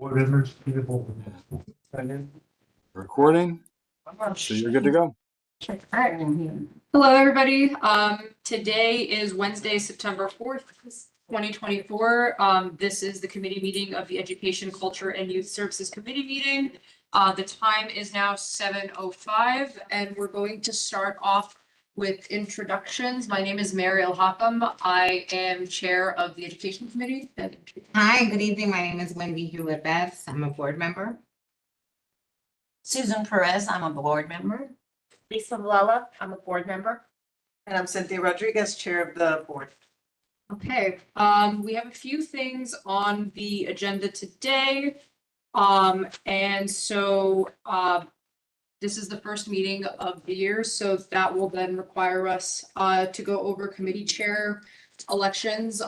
Board members, people. Recording, so you're good to go. Hello, everybody. Today is Wednesday, September 4th, 2024. This is the committee meeting of the Education, Culture, and Youth Services Committee meeting. The time is now 7:05, and we're going to start off with introductions. My name is Mariel Hockham. I am chair of the Education Committee. Hi, good evening. My name is Wendy Hewitt-Betts. I'm a board member. Susan Perez, I'm a board member. Lisa Valella, I'm a board member. And I'm Cynthia Rodriguez, chair of the board. Okay, we have a few things on the agenda today. This is the first meeting of the year, so that will then require us to go over committee chair elections.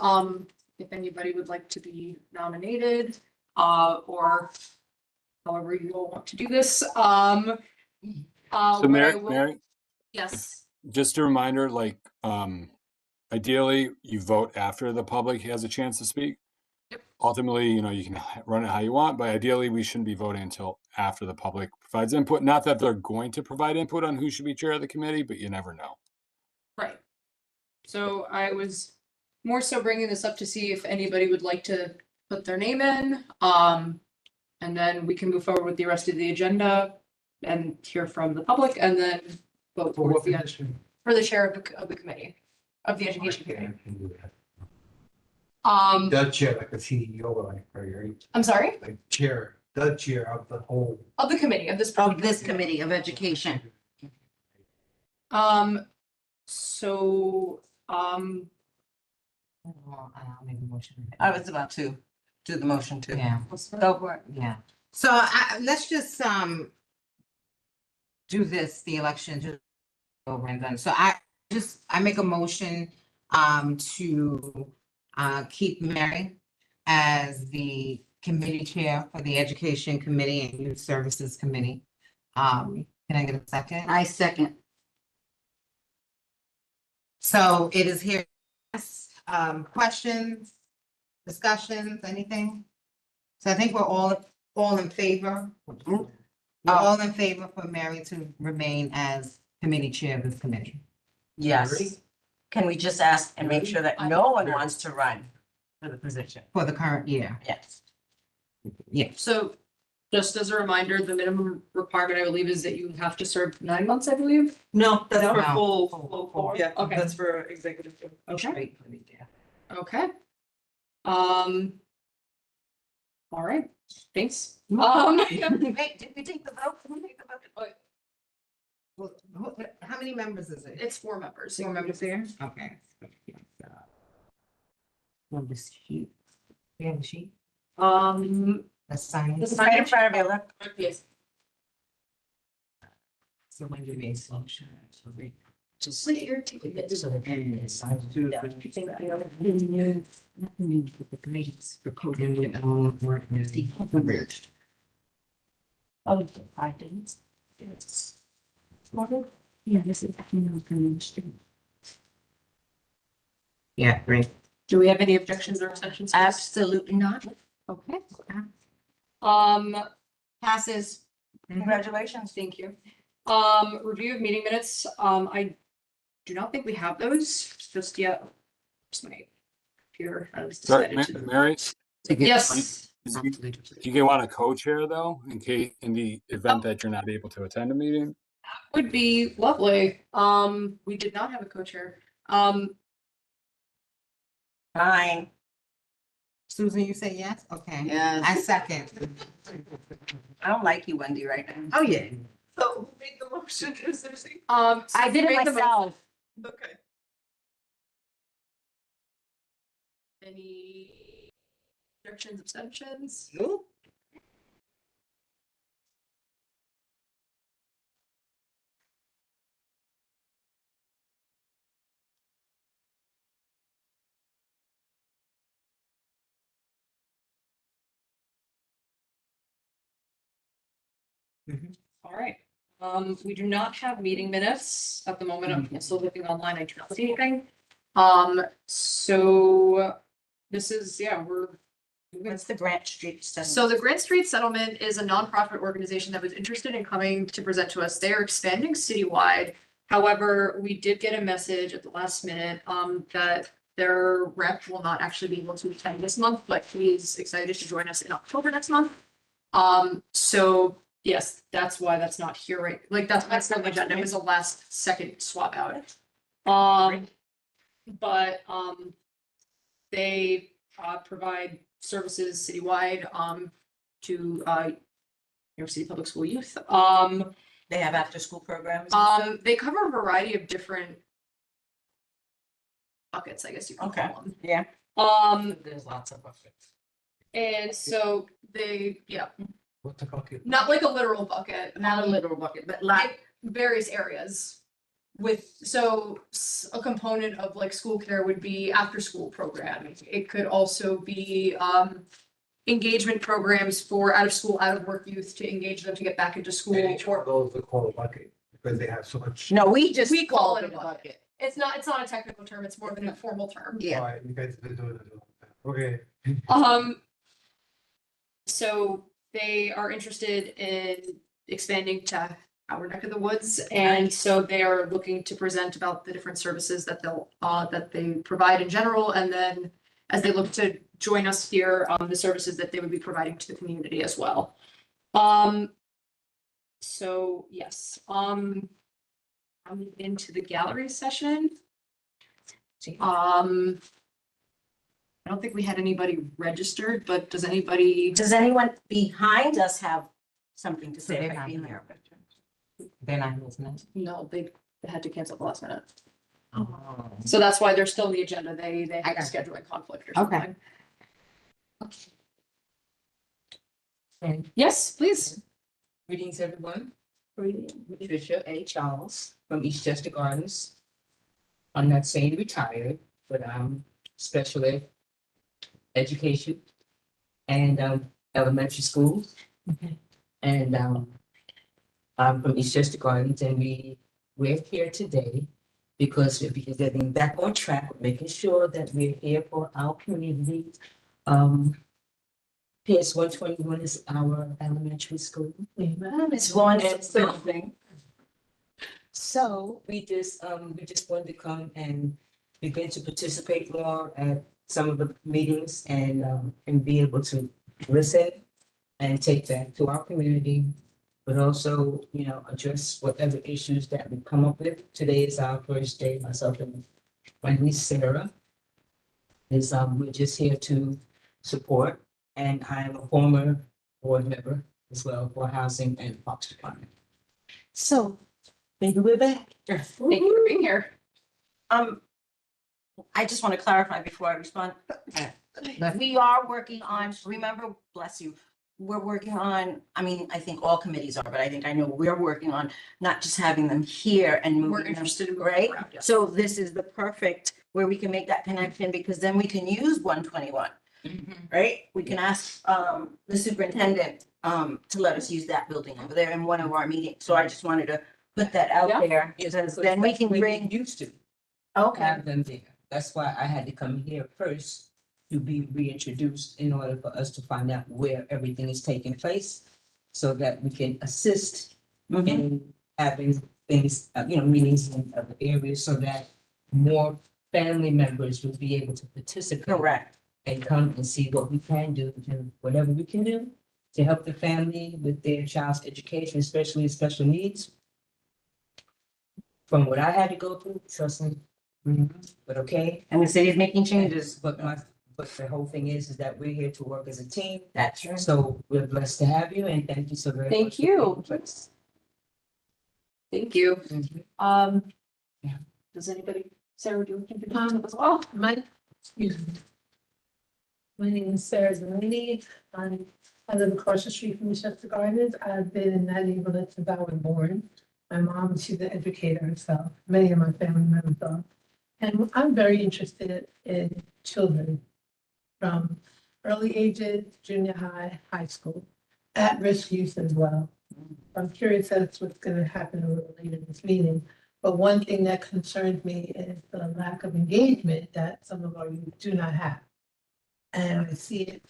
If anybody would like to be nominated, or however you all want to do this. So Mary, Yes, just a reminder, ideally you vote after the public has a chance to speak. Yep. Ultimately, you can run it how you want, but ideally we shouldn't be voting until after the public provides input. Not that they're going to provide input on who should be chair of the committee, but you never know. right. So I was more so bringing this up to see if anybody would like to put their name in. And then we can move forward with the rest of the agenda and hear from the public and then vote For what for position? the chair of the committee, of the education committee. The chair, like a CEO, like, right? I'm sorry, Like chair, the chair of the whole. of the committee, of this. Of this committee of education. I'll make a motion. I was about to do the motion too. Yeah, Go for it. yeah. So let's just do this, the election, just over and done. So I make a motion to keep Mary as the committee chair for the Education Committee and Youth Services Committee. Can I get a second? I second. So it is here. Questions, discussions, anything? So I think we're all in favor. We're all in favor for Mary to remain as committee chair of this committee. Yes. Can we just ask and make sure that no one wants to run for the position? For the current year. Yes. Yes. So just as a reminder, the minimum requirement, I believe, is that you have to serve 9 months, I believe. No, that's for No. full, yeah, Okay. that's for executive. Okay. Okay. All right, thanks. Wait, did we take the vote? Can we take the vote? How many members is it? It's 4 members. 4 members there? Okay. On the sheet. We have a sheet? Let's sign. This It's right in front of you, look. Yes. So when you make motion. Just like irritated. Oh, I didn't. Yes. Yeah, this is. Yeah, great. Do we have any objections or exceptions? Absolutely not. Okay. Passes. Congratulations. Thank you. Review of meeting minutes. I do not think we have those just yet. Just my computer has Sorry, decided to. Mary, Yes. do you want a co-chair though, in the event that you're not able to attend a meeting? Would be lovely. We did not have a co-chair. Fine. Susan, you say yes? Okay. I Yes. second. I don't like you, Wendy, right now. Oh, yeah. So who made the motion? Is there any- I did it myself. Okay. Any objections, abstentions? Nope. All right. We do not have meeting minutes at the moment. I'm still looking online. I do not see anything. So this is, we're What's the Grant Street stuff? So the Grant Street Settlement is a nonprofit organization that was interested in coming to present to us. They are expanding citywide. However, we did get a message at the last minute, that their rep will not actually be able to attend this month, but he's excited to join us in October next month. So yes, that's why that's not here, right? Like that's the agenda. It was a last second swap out. They provide services citywide to New York City Public School youth. They have after-school programs? They cover a variety of different buckets, I guess you can Okay. call them. Yeah. There's lots of buckets. And so What's the bucket? not like a literal bucket, Not a literal bucket, but like, various areas. A component of like school care would be after school programming. It could also be engagement programs for out of school, out of work youth to engage them to get back into school. And each one of those they call a bucket because they have so much. no, we We call it a bucket. bucket. It's not a technical term, it's more of an informal term. Yeah. All right, you guys have been doing it. Okay. So they are interested in expanding to our neck of the woods, and so they are looking to present about the different services that they provide in general, and then as they look to join us here, the services that they would be providing to the community as well. So yes, I'm into the gallery session. I don't think we had anybody registered, but does anybody? Does anyone behind us have something to So say they're by not being here. here? They're not listening. No, they had to cancel at the last minute. Oh. So that's why they're still on the agenda. They I had a got it. scheduling conflict or Okay. something. And Yes, please. Greetings, everyone. Patricia A. Charles from Eastchester Gardens. I'm not saying retired, but I'm special ed education and elementary school. And I'm from Eastchester Gardens, and we're here today because we're getting back on track, making sure that we're here for our community. PS 121 is our elementary school. It's one And so we just wanted to come and begin to participate more at some of the meetings and be able to listen and take that to our community, but also, address whatever issues that we come up with. Today is our first day, myself and my niece Sarah we're just here to support, and I am a former board member as well for Housing and Parks Department. So, maybe we're back. Thank you for being here. I just want to clarify before I respond. We are working on, remember, bless you, we're working on, I think all committees are, but I know we're working on not just having them here and We're moving them, interested in moving right? around, yes. So this is the perfect where we can make that connection, because then we can use 121, right? We can ask the superintendent to let us use that building over there in one of our meetings. So I just wanted to put that out Yeah. there, because then we can bring, Used to okay, have them there. That's why I had to come here first to be reintroduced in order for us to find out where everything is taking place, so that we can assist Mhm. in having things, meetings in other areas, so that more family members will be able to participate. correct. And come and see what we can do, and whatever we can do to help the family with their child's education, especially special needs. From what I had to go through, trust me, but okay. And the city is making changes. But the whole thing is that we're here to work as a team. That's right. So we're blessed to have you, and thank you so very much. Thank for you. being with us. Thank you. Mhm. Yeah. Does anybody, Sarah, do you want to do as well? Excuse me. My name is Sarah Zanini. I live across the street from Chester Gardens. I've been in that neighborhood since I was born. My mom, she's an educator herself. Many of my family members are. And I'm very interested in children from early ages, junior high, high school, at-risk youth as well. I'm curious as to what's going to happen a little later in this meeting. But one thing that concerns me is the lack of engagement that some of our youth do not have. And I see it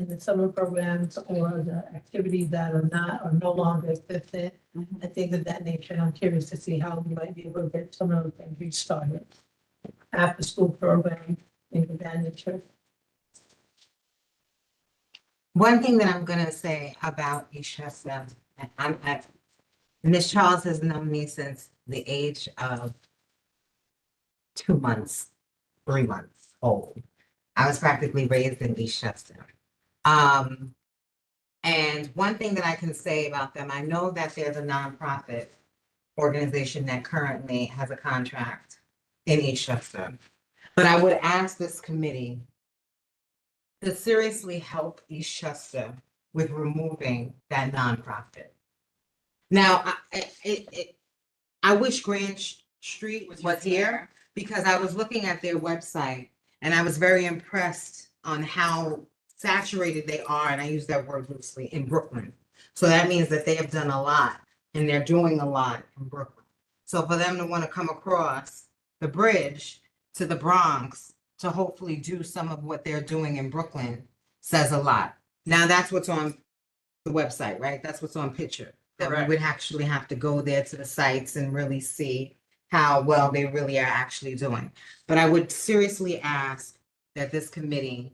and the summer programs or the activities that are no longer existent, and things of that nature. And I'm curious to see how we might be able to get some of those things restarted. After school program, things of that nature. One thing that I'm gonna say about East Chester, Ms. Charles has known me since the age of 2 months, 3 months old. I was practically raised in East Chester. And one thing that I can say about them, I know that there's a nonprofit organization that currently has a contract in East Chester. But I would ask this committee to seriously help East Chester with removing that nonprofit. Now, I wish Grand Street was here because I was looking at their website and I was very impressed on how saturated they are, and I use that word loosely, in Brooklyn. So that means that they have done a lot and they're doing a lot in Brooklyn. So for them to want to come across the bridge to the Bronx to hopefully do some of what they're doing in Brooklyn says a lot. Now that's what's on the website, right? That's what's on picture. That we would actually have to go there to the sites and really see how well they really are actually doing. But I would seriously ask that this committee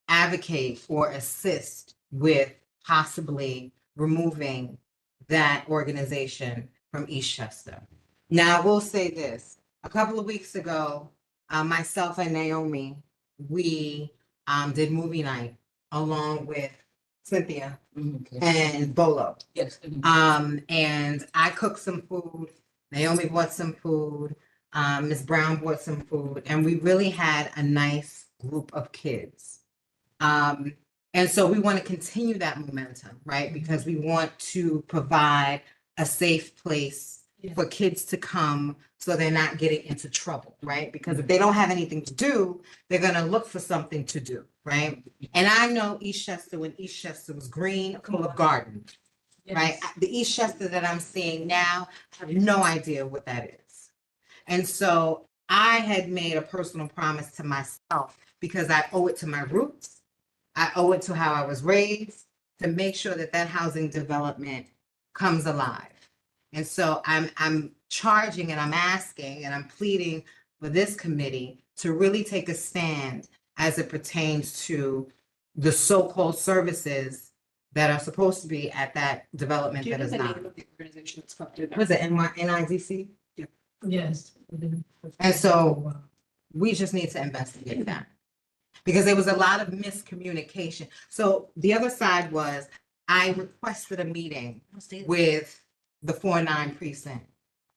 advocate or assist with possibly removing that organization from East Chester. Now, I will say this. A couple of weeks ago, myself and Naomi, we did movie night along with Cynthia and Bolo. Yes. And I cooked some food. Naomi bought some food. Ms. Brown bought some food, and we really had a nice group of kids. And so we want to continue that momentum, right? Because we want to provide a safe place for kids to come so they're not getting into trouble, right? Because if they don't have anything to do, they're going to look for something to do, right? And I know East Chester, when East Chester was green, full of gardens, right? The East Chester that I'm seeing now, I have no idea what that is. And so I had made a personal promise to myself because I owe it to my roots. I owe it to how I was raised to make sure that that housing development comes alive. And so I'm charging and I'm asking and I'm pleading for this committee to really take a stand as it pertains to the so-called services that are supposed to be at that development that is not. The organization that's funded. Was it NIDC? Yes. And so we just need to investigate that. Because there was a lot of miscommunication. So the other side was, I requested a meeting with the 4-9 precinct,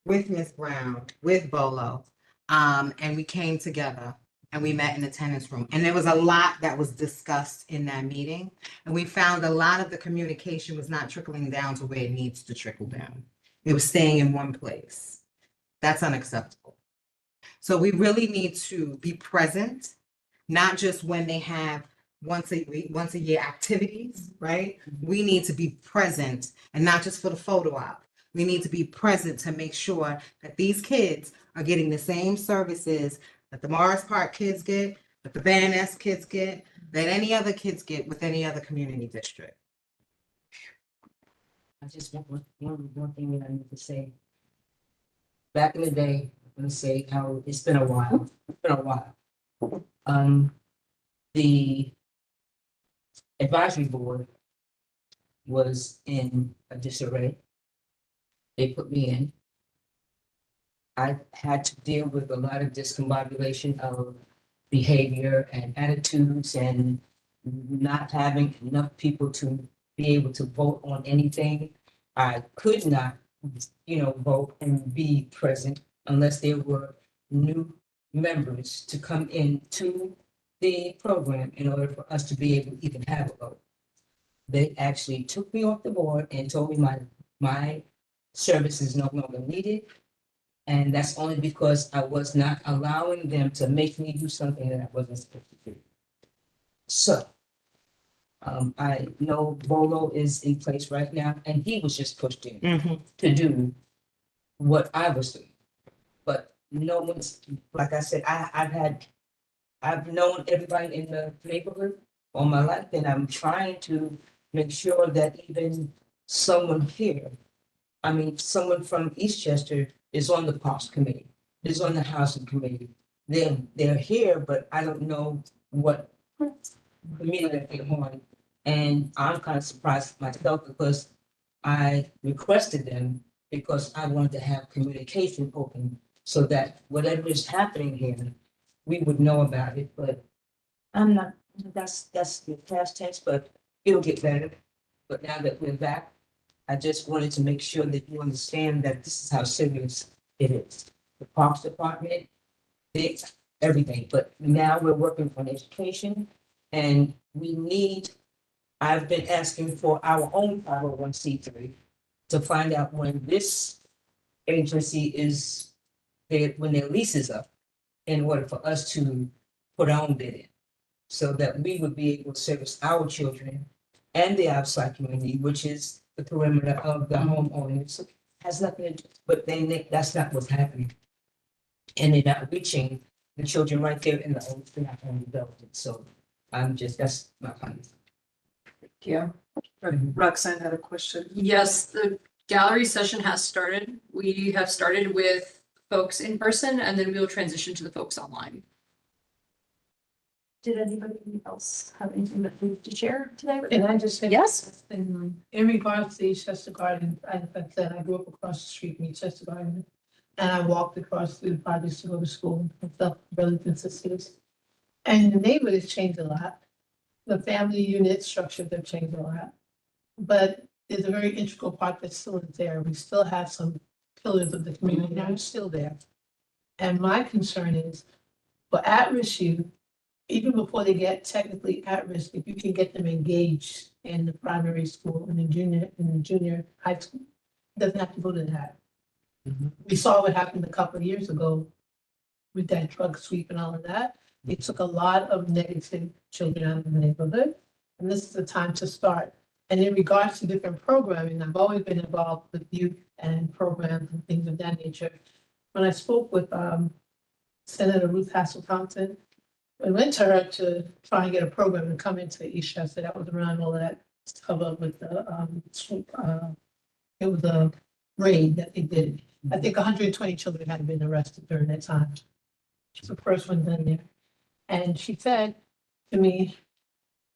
with Ms. Brown, with Bolo, and we came together and we met in the tennis room. And there was a lot that was discussed in that meeting. And we found a lot of the communication was not trickling down to where it needs to trickle down. It was staying in one place. That's unacceptable. So we really need to be present, not just when they have once a year activities, right? We need to be present, and not just for the photo op. We need to be present to make sure that these kids are getting the same services that the Morris Park kids get, that the Van Ness kids get, that any other kids get with any other community district. I just want one thing that I need to say. Back in the day, I'm gonna say how it's been a while. It's been a while. The advisory board was in a disarray. They put me in. I had to deal with a lot of discombobulation of behavior and attitudes and not having enough people to be able to vote on anything. I could not, vote and be present unless there were new members to come into the program in order for us to be able to even have a vote. They actually took me off the board and told me my service is no longer needed. And that's only because I was not allowing them to make me do something that I wasn't supposed to do. So, I know Bolo is in place right now, and he was just pushed in to do what I was doing. But no one's, like I said, I've known everybody in the neighborhood all my life, and I'm trying to make sure that even someone here, I mean, someone from Eastchester is on the Parks Committee, is on the Housing Committee. They're here, but I don't know what committee that they're on. And I'm kind of surprised myself because I requested them because I wanted to have communication open so that whatever is happening here, we would know about it, but I'm not, that's the past tense, but it'll get better. But now that we're back, I just wanted to make sure that you understand that this is how serious it is. The Parks Department, it's everything, but now we're working on education and we need, I've been asking for our own 501c3 to find out when this agency is, when their lease is up, in order for us to put our own bid in, so that we would be able to service our children and the outside community, which is the perimeter of the homeowners. Has nothing to do, but that's not what's happening. And they're not reaching the children right there in the own development. So that's my comment. Yeah. Roxanne had a question. Yes, the gallery session has started. We have started with folks in person and then we'll transition to the folks online. Did anybody else have anything that they to share today? And I just said. Yes. In regards to East Chester Garden, I said, I grew up across the street from East Chester Garden. And I walked across the projects to go to school with the brothers and sisters. And the neighborhood has changed a lot. The family unit structure have changed a lot. But there's a very integral part that's still there. We still have some pillars of the community that are still there. And my concern is for at-risk youth, even before they get technically at risk, if you can get them engaged in the primary school and the junior high school, it doesn't have to go to that. We saw what happened a couple of years ago with that drug sweep and all of that. It took a lot of negative children out of the neighborhood, and this is the time to start. And in regards to different programming, I've always been involved with youth and programs and things of that nature. When I spoke with Senator Ruth Hassel Thompson, I went to her to try and get a program to come into East Chester. That was around all that stuff with the it was a raid that they did. I think 120 children had been arrested during that time. It's the first one done there. And she said to me,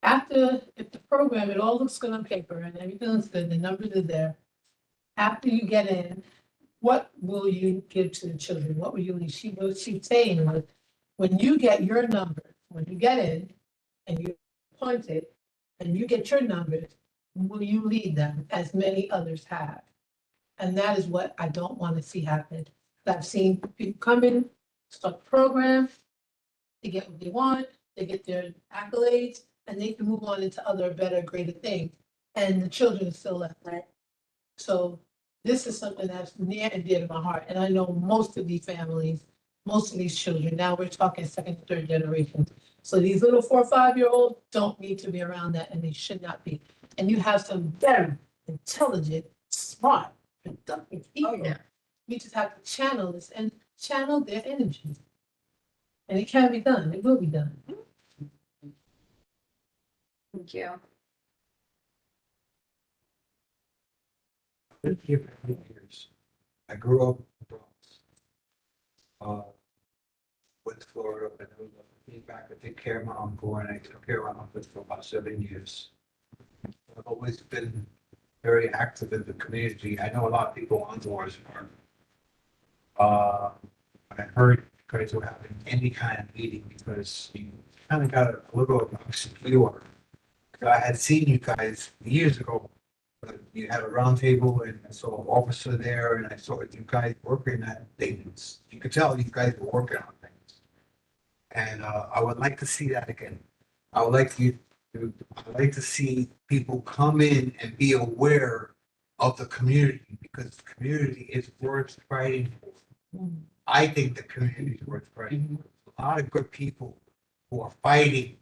if the program, it all looks good on paper and everything looks good, the numbers are there. After you get in, what will you give to the children? What will you leave? She's saying was, when you get your number, when you get in and you're appointed and you get your numbers, will you lead them as many others have? And that is what I don't want to see happen. I've seen people come in, start a program, they get what they want, they get their accolades, and they can move on into other, better, greater things. And the children are still left, right? So this is something that's near and dear to my heart. And I know most of these families, most of these children, now we're talking second, third generation. So these little 4 or 5-year-olds don't need to be around that, and they should not be. And you have some very intelligent, smart, productive people. We just have to channel this and channel their energy. And it can be done. It will be done. Thank you. Been here for 20 years. I grew up in the Bronx. Went to Florida, and I came back to take care of my uncle, and I took care of my uncle for about 7 years. I've always been very active in the community. I know a lot of people on Morris Park. When I heard you guys were having any kind of meeting, because you kind of got a little obscure. I had seen you guys years ago. You had a round table and I saw an officer there and I saw you guys working at things. You could tell you guys were working on things. And I would like to see that again. I would like to see people come in and be aware of the community, because the community is worth fighting for. I think the community is worth fighting for. A lot of good people who are fighting,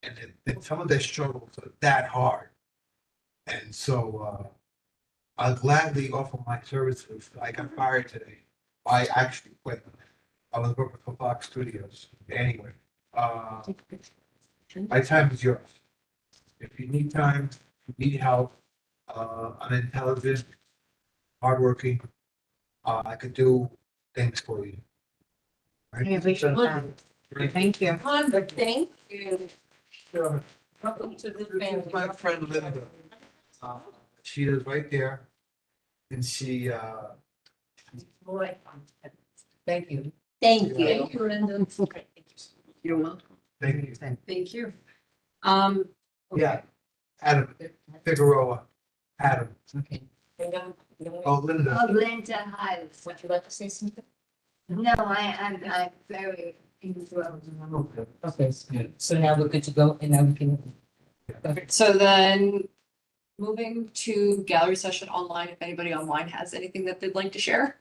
and some of their struggles are that hard. And so I'll gladly offer my services. I got fired today. I actually quit. I was working for Fox Studios. Anyway, My time is yours. If you need time, need help, I'm intelligent, hardworking, I could do things for you. Right? We appreciate that. Thank you. Thank you. Sure. Welcome to the This is family. my friend Linda. She is right there. And she, Boy. Thank you. Thank you. Thank you, Brenda. You're welcome. thank you. Thank you. Yeah, Adam, Figueroa, Adam. Okay. Oh, Linda. Linda Hives. Would you like to say something? No, I'm very enthralled. Okay, so now we're good to go and now we can. So then, moving to gallery session online, if anybody online has anything that they'd like to share.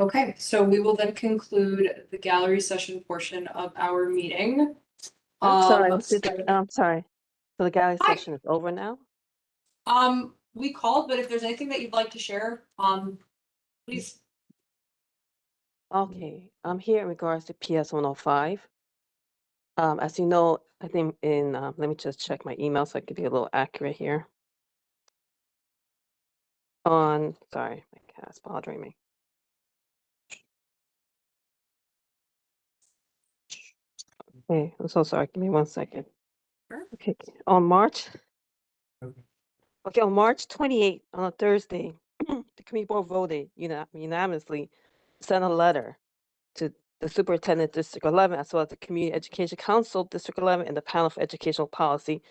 Okay, so we will then conclude the gallery session portion of our meeting. I'm sorry. So the gallery Hi. session is over now? We called, but if there's anything that you'd like to share, please. Okay, I'm here in regards to PS 105. As you know, I think let me just check my email so I can be a little accurate here. Sorry, my cat's bothering me. Okay, I'm so sorry. Give me 1 second. Sure. Okay, on March 28th, on a Thursday, the committee board voted unanimously to send a letter to the Superintendent District 11, as well as the Community Education Council District 11 and the Panel for Educational Policy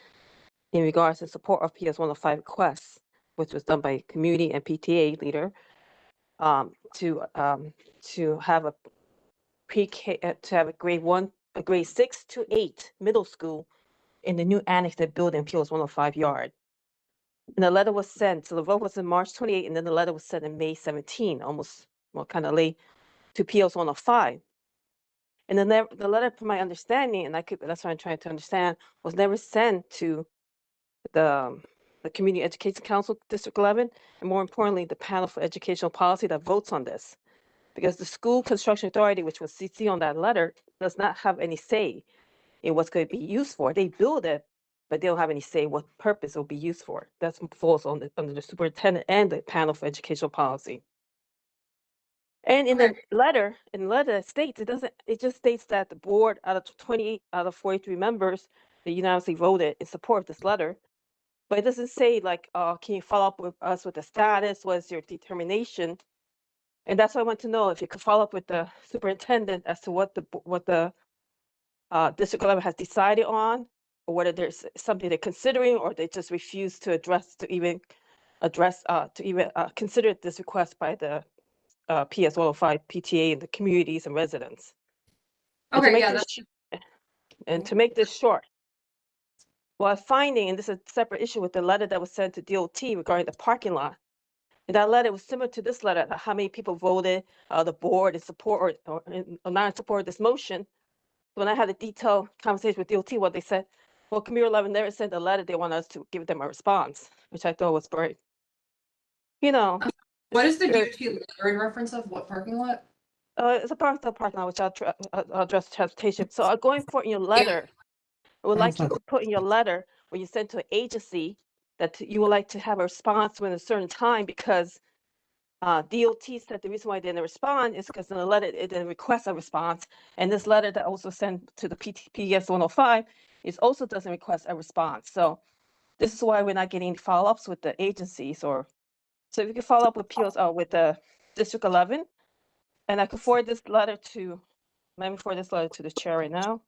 in regards to support of PS 105 requests, which was done by community and PTA leader, to have a pre-K, to have a grade 6 to 8 middle school in the new annex that built in PS 105 yard. And the letter was sent, so the vote was in March 28, and then the letter was sent in May 17, almost, well, kind of late, to PS 105. And then the letter, from my understanding, and that's what I'm trying to understand, was never sent to the Community Education Council District 11, and more importantly, the Panel for Educational Policy that votes on this. Because the School Construction Authority, which was CC on that letter, does not have any say in what's going to be used for. They build it, but they don't have any say what purpose it will be used for. That falls under the superintendent and the Panel for Educational Policy. And in the letter, it states, it just states that the board out of 28 out of 43 members, they unanimously voted in support of this letter. But it doesn't say like, can you follow up with us with the status? What's your determination? And that's why I want to know if you could follow up with the superintendent as to what the District 11 has decided on, or whether there's something they're considering, or they just refuse to consider this request by the PS 105 PTA and the communities and residents. And to Okay, make yeah, this that's, and to make this short, well, finding, and this is a separate issue with the letter that was sent to DOT regarding the parking lot. And that letter was similar to this letter, how many people voted, the board in support or not in support of this motion. When I had a detailed conversation with DOT, what they said, well, Community 11 never sent a letter. They want us to give them a response, which I thought was very, what is the Sure. DOT letter in reference of what parking lot? It's a parking lot, which I'll address transportation. So going for in your letter, I would like you to put in your letter when you send to an agency that you would like to have a response within a certain time, because DOT said the reason why they didn't respond is because in the letter it didn't request a response, and this letter that also sent to the PS 105 is also doesn't request a response. So this is why we're not getting follow-ups with the agencies, so if you can follow up with with the District 11, and I could forward this letter to. Let me forward this letter to the chair right now.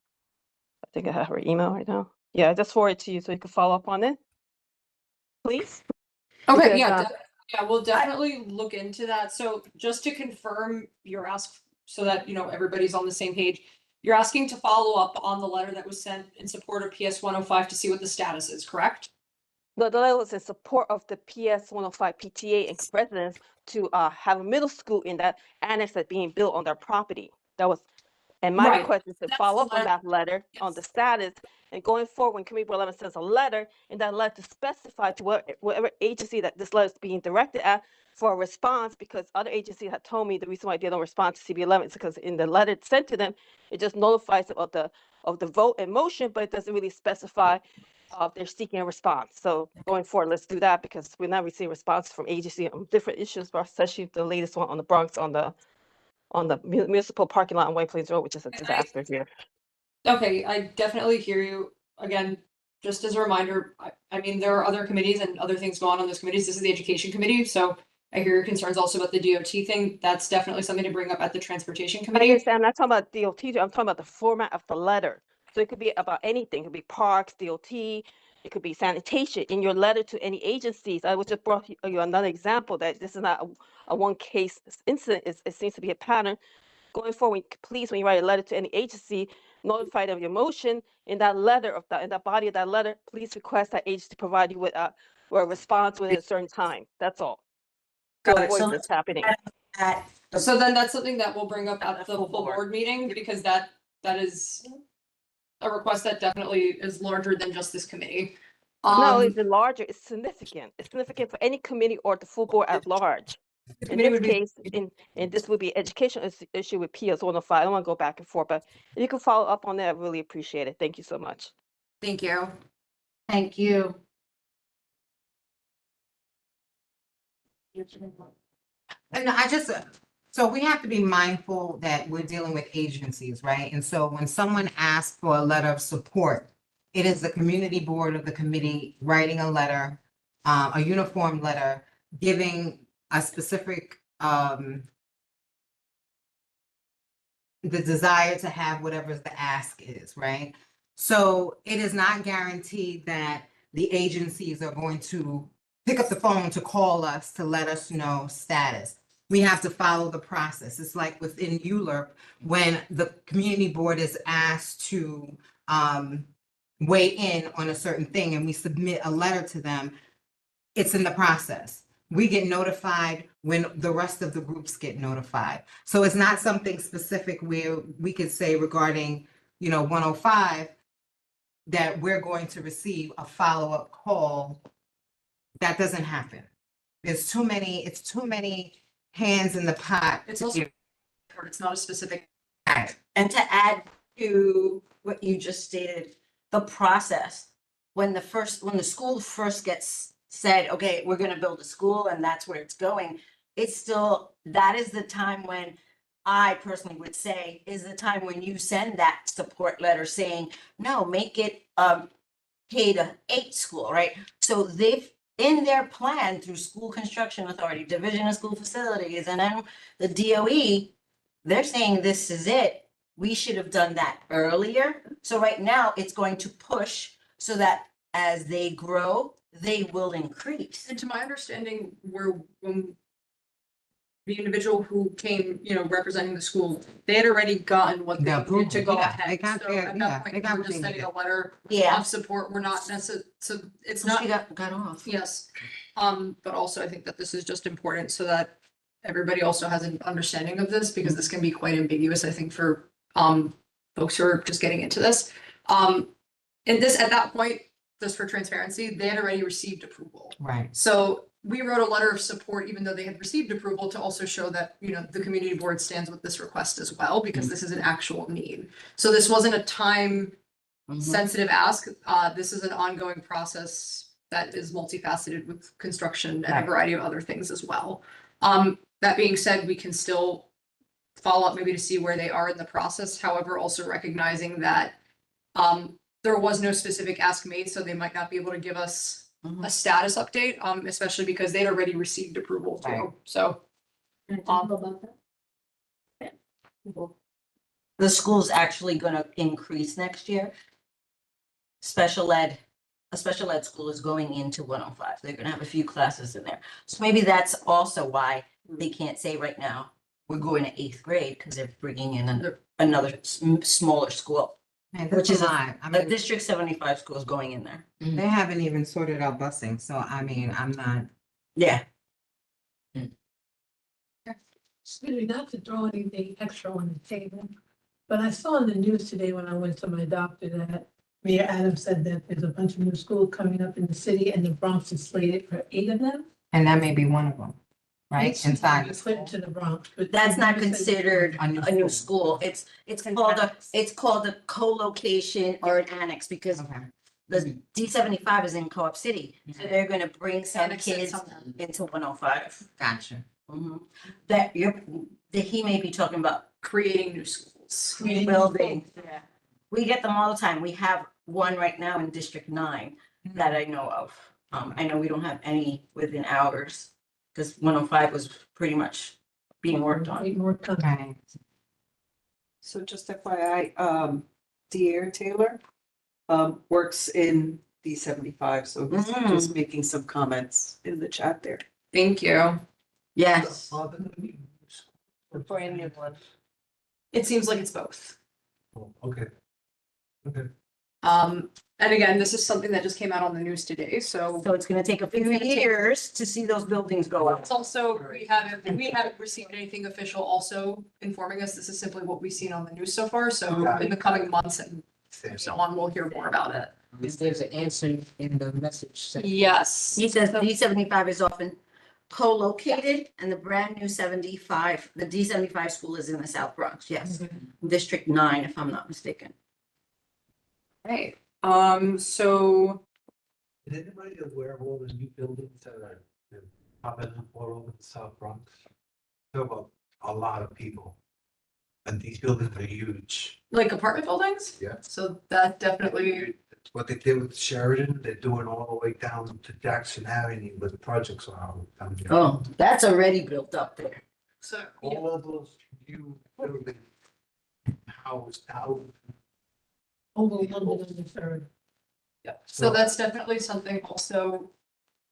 I think I have her email right now. Yeah, I just forward it to you so you can follow up on it, please. Okay, Because, yeah, yeah, we'll definitely look into that. So just to confirm your ask, so that, everybody's on the same page. You're asking to follow up on the letter that was sent in support of PS 105 to see what the status is, correct? The letter was in support of the PS 105 PTA and residents to have a middle school in that annex that's being built on their property. That was And my Right. request is to That's follow the up on that letter, on the Yes. status, and going forward, when Committee Board 11 sends a letter, and that letter to specify to whatever agency that this letter is being directed at for a response, because other agencies have told me the reason why they don't respond to CB 11 is because in the letter sent to them, it just notifies of the vote and motion, but it doesn't really specify if they're seeking a response. So going forward, let's do that, because we're not receiving responses from agency on different issues, but especially the latest one on the Bronx on the municipal parking lot on White Plains Road, which is a disaster here. Okay, I definitely hear you. Again, just as a reminder, I mean, there are other committees and other things going on those committees. This is the education committee, so I hear your concerns also about the DOT thing. That's definitely something to bring up at the transportation I committee. understand, I'm not talking about DOT, I'm talking about the format of the letter. So it could be about anything, it could be parks, DOT, it could be sanitation in your letter to any agencies. I was just brought you another example that this is not a one case incident, it seems to be a pattern. Going forward, please, when you write a letter to any agency, notify them of your motion in that letter in that body of that letter, please request that agency provide you with a response within a certain time. That's all. To Got it. avoid So this happening. at the So then that's something that we'll bring up at the full full board. board meeting, because that is a request that definitely is larger than just this committee. No, it's larger, it's significant. It's significant for any committee or the full board at large. In committee this would be- case, in this would be educational issue with PS 105. I don't want to go back and forth, but if you can follow up on that, I really appreciate it. Thank you so much. Thank you. Thank you. And I just, so we have to be mindful that we're dealing with agencies, right? And so when someone asks for a letter of support, it is the community board of the committee writing a letter, a uniform letter, giving a specific, the desire to have whatever the ask is, right? So it is not guaranteed that the agencies are going to pick up the phone to call us to let us know status. We have to follow the process. It's like within ULURP, when the community board is asked to weigh in on a certain thing and we submit a letter to them, it's in the process. We get notified when the rest of the groups get notified. So it's not something specific where we could say regarding, 105, that we're going to receive a follow-up call. That doesn't happen. It's too many hands in the pot. It's also, it's not a specific. And to add to what you just stated, the process, when the school first gets said, okay, we're gonna build a school and that's where it's going, that is the time when I personally would say is the time when you send that support letter saying, no, make it K-8 school, right? So they've, in their plan through School Construction Authority, Division of School Facilities, and then the DOE, they're saying this is it. We should have done that earlier. So right now it's going to push so that as they grow, they will increase. And to my understanding, when the individual who came, representing the school, they had already gotten what they The needed to approval, go yeah, ahead. they got So their- at yeah, that they point, got we're what just they sending a needed. letter Yeah, of support. We're not necessarily, so it's she not, got off. yes. But also I think that this is just important so that everybody also has an understanding of this, because this can be quite ambiguous, I think, for folks who are just getting into this. And this, at that point, just for transparency, they had already received approval. Right. So we wrote a letter of support, even though they had received approval, to also show that, the community board stands with this request as well, because this is an actual need. So this wasn't a time sensitive ask. This is an ongoing process that is multifaceted with construction and a Right. variety of other things as well. That being said, we can still follow up maybe to see where they are in the process. However, also recognizing that there was no specific ask made, so they might not be able to give us a status update, especially because they'd already received approval too. Right. So The school's actually gonna increase next year. A special ed school is going into 105. They're gonna have a few classes in there. So maybe that's also why they can't say right now, we're going to 8th grade, because they're bringing in another smaller school. Man, Which that's is a a- lot. I The mean, District 75 school is going in there. they haven't even sorted out busing, so I mean, I'm not. Yeah. Excuse me, not to throw anything extra on the table, But I saw in the news today when I went to my doctor that Mayor Adams said that there's a bunch of new schools coming up in the city and the Bronx is slated for 8 of them. And that may be one of them, right? It's Inside. Put into the Bronx. but That's not you said- considered A new a new school. school. It's called a co-location or an annex because Okay. the D75 is in Co-op City. So they're gonna bring some Annex it kids somewhere. into 105. Gotcha. That he may be talking about Creating new schools. new buildings. We get them all the time. We have one right now in District 9 that I know of. I know we don't have any within hours because 105 was pretty much being worked on. Wait, more coming. Right. So just FYI, Dear Taylor, works in D75, so he's just making some comments in the chat there. Thank you. Yes. Are there gonna be Brand new one. It seems like it's both. Oh, okay. Okay. And again, this is something that just came out on the news today, so. So it's gonna take a few years to see those buildings go up. It's also, we haven't received anything official also informing us. This is simply what we've seen on the news so far. So in the coming months and so on, we'll hear more about it. There's an answer in the message section. Yes. He says D75 is often co-located and the brand new 75, the D75 school is in the South Bronx, yes. District 9, if I'm not mistaken. Right. So Is anybody aware of all the new buildings that are popping up all over the South Bronx? Talk about a lot of people. And these buildings are huge. like apartment buildings? Yeah. So that definitely, What they did with Sheridan, they're doing all the way down to Jackson Avenue where the projects are down there. Oh, that's already built up there. so, yeah. All of those new buildings housed out. Over London on the third. Yeah, so that's definitely something also,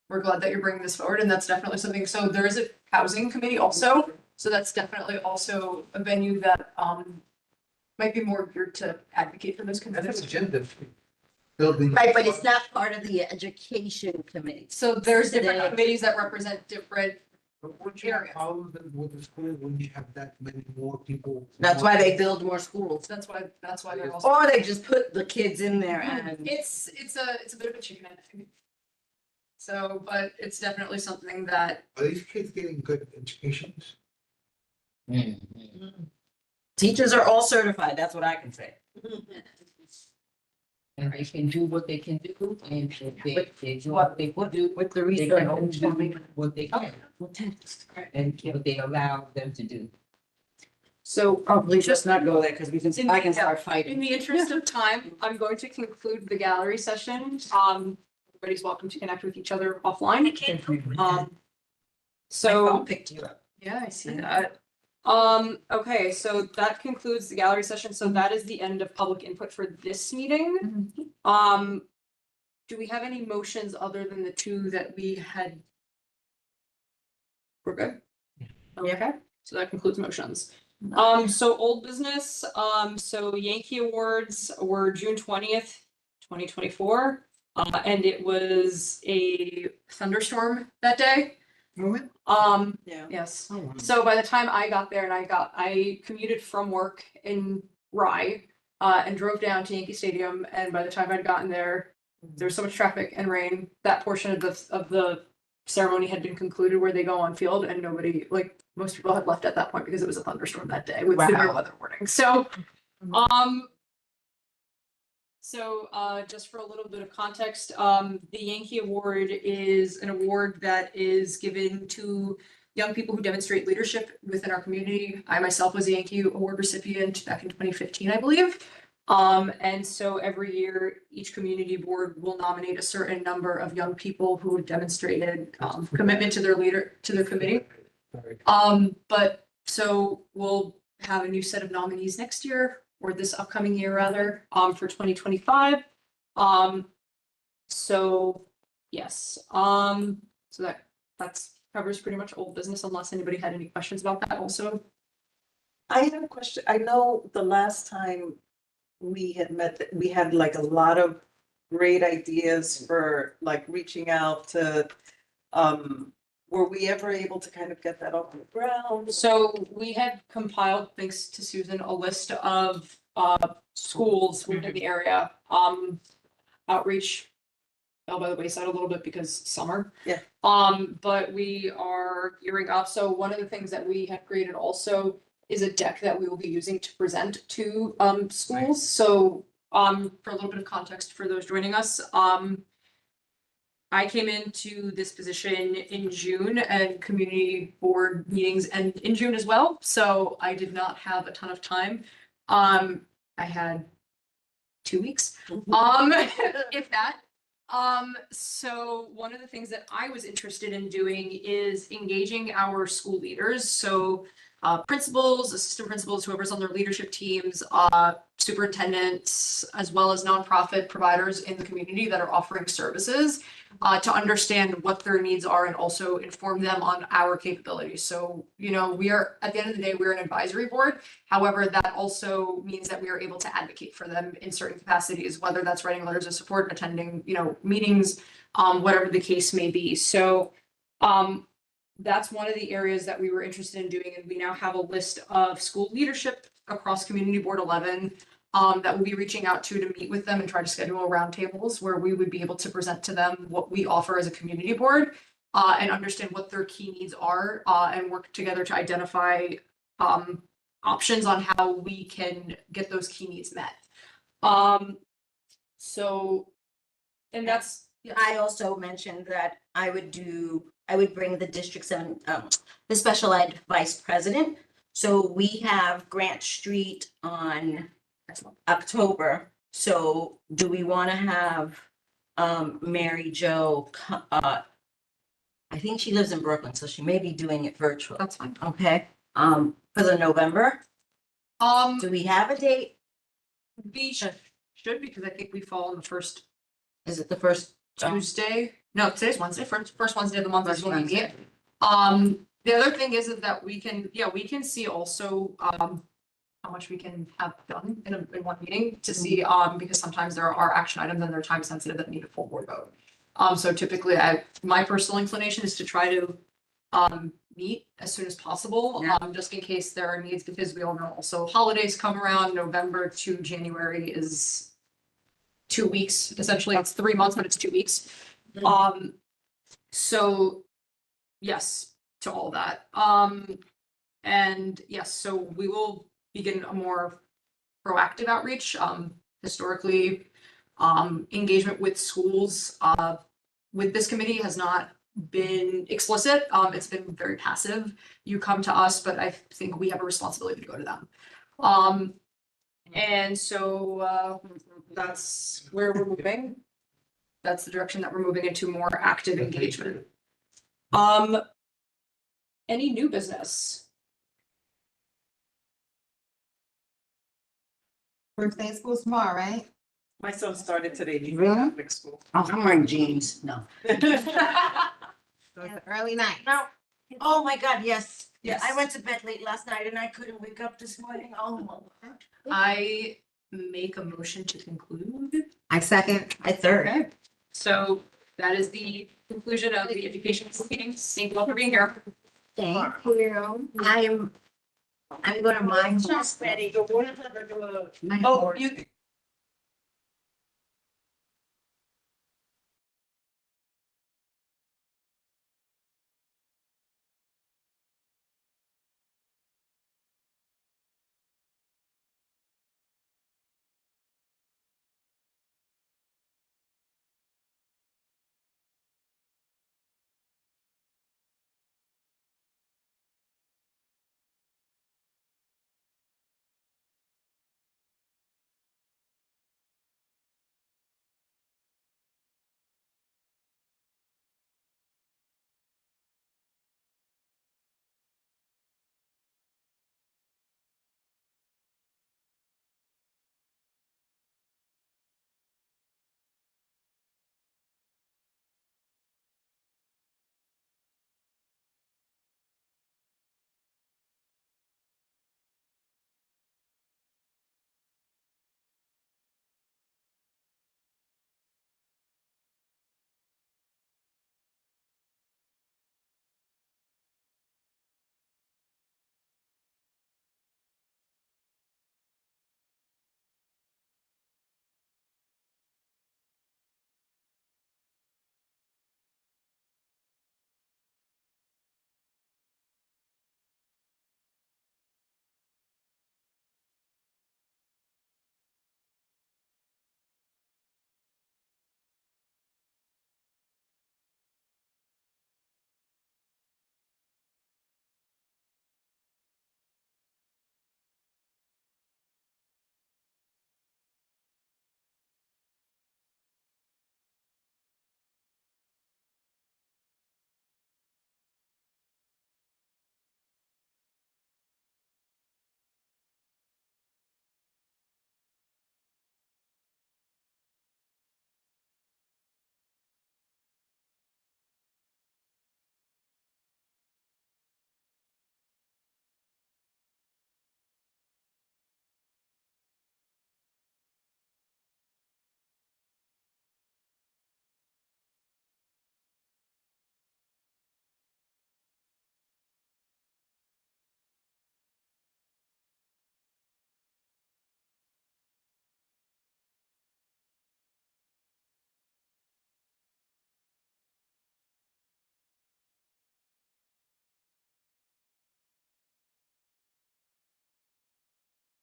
we're glad that you're bringing this forward, and that's definitely something, so there is a housing committee also, so that's definitely also a venue that, might be more geared to advocate for those That's an communities. agenda. Building. Right, but it's not part of the education committee. So there's different Today. committees that represent different, But wouldn't you have Area. problems with the school when you have that many more people? That's why they build more schools. that's why they're also. Or they just put the kids in there and. It's a bit of a chicken and egg. So, but it's definitely something that, Are these kids getting good educations? Teachers are all certified, that's what I can say. And they can do what they can do, and if they do what they would do, With the they research. can only do what they can. And what they allow them to do. so Oh, please just not go there, because I can start in fighting. the interest of time, I'm going to conclude the gallery session. Everybody's welcome to connect with each other offline. My So. phone picked you up. Yeah, I see that. Okay, so that concludes the gallery session. So that is the end of public input for this meeting. Do we have any motions other than the two that we had? We're good? Okay, so that concludes motions. So old business, so Yankee Awards were June 20th, 2024. And it was a thunderstorm that day. Yeah. Yes. So by the time I got there and I commuted from work in Rye, and drove down to Yankee Stadium. And by the time I'd gotten there, there was so much traffic and rain, that portion of the ceremony had been concluded where they go on field and nobody, like, most people had left at that point because it was a thunderstorm that day with severe Wow. weather warning. So, just for a little bit of context, the Yankee Award is an award that is given to young people who demonstrate leadership within our community. I myself was a Yankee Award recipient back in 2015, I believe. And so every year, each community board will nominate a certain number of young people who have demonstrated commitment to their committee. But so we'll have a new set of nominees next year, or this upcoming year rather, for 2025. So yes, so that's covers pretty much old business unless anybody had any questions about that also. I have a question. I know the last time we had met, we had like a lot of great ideas for like reaching out to were we ever able to kind of get that off the ground? So we had compiled, thanks to Susan, a list of schools within the area. Outreach fell by the wayside a little bit because summer. Yeah. But we are gearing up. So one of the things that we have created also is a deck that we will be using to present to schools. So for a little bit of context for those joining us, I came into this position in June and community board meetings and in June as well. So I did not have a ton of time. I had 2 weeks, if that. So one of the things that I was interested in doing is engaging our school leaders. So principals, assistant principals, whoever's on their leadership teams, superintendents, as well as nonprofit providers in the community that are offering services, to understand what their needs are and also inform them on our capabilities. So, you know, we are, at the end of the day, we're an advisory board. However, that also means that we are able to advocate for them in certain capacities, whether that's writing letters of support, attending, you know, meetings, whatever the case may be. So, that's one of the areas that we were interested in doing, and we now have a list of school leadership across Community Board 11 that we'll be reaching out to meet with them and try to schedule roundtables where we would be able to present to them what we offer as a community board and understand what their key needs are and work together to identify options on how we can get those key needs met. So, and that's. I also mentioned that I would bring the District 7, the special ed vice president. So we have Grant Street on October. So do we want to have Mary Jo, I think she lives in Brooklyn, so she may be doing it virtual. That's fine. Okay, for the November, do we have a date? We should, because I think we fall on the first Is it the first? Tuesday. No, today's Wednesday. First Wednesday of the month is First when we Wednesday. meet. The other thing is that we can, we can see also how much we can have done in one meeting to see, because sometimes there are action items and they're time sensitive that need a full board vote. So typically my personal inclination is to try to meet as soon as possible, Yeah. just in case there are needs, because we all know also holidays come around. November to January is 2 weeks, essentially. It's 3 months, but it's 2 weeks. So yes, to all that. And yes, so we will begin a more proactive outreach. Historically, engagement with schools, with this committee has not been explicit. It's been very passive. You come to us, but I think we have a responsibility to go to them. And so that's where we're moving. That's the direction that we're moving into, more active engagement. Any new business? First day of school tomorrow, right? My son started today. He's in Really? Catholic school. Oh, I'm wearing jeans. No. So it's an early night. No. Oh my God, yes. Yes. I went to bed late last night and I couldn't wake up this morning. Oh. I make a motion to conclude. I second. I third. Okay, so that is the conclusion of the education meeting. Thank you all for being here. Thank you. I'm going to mind. Betty, go. My Oh, board. you,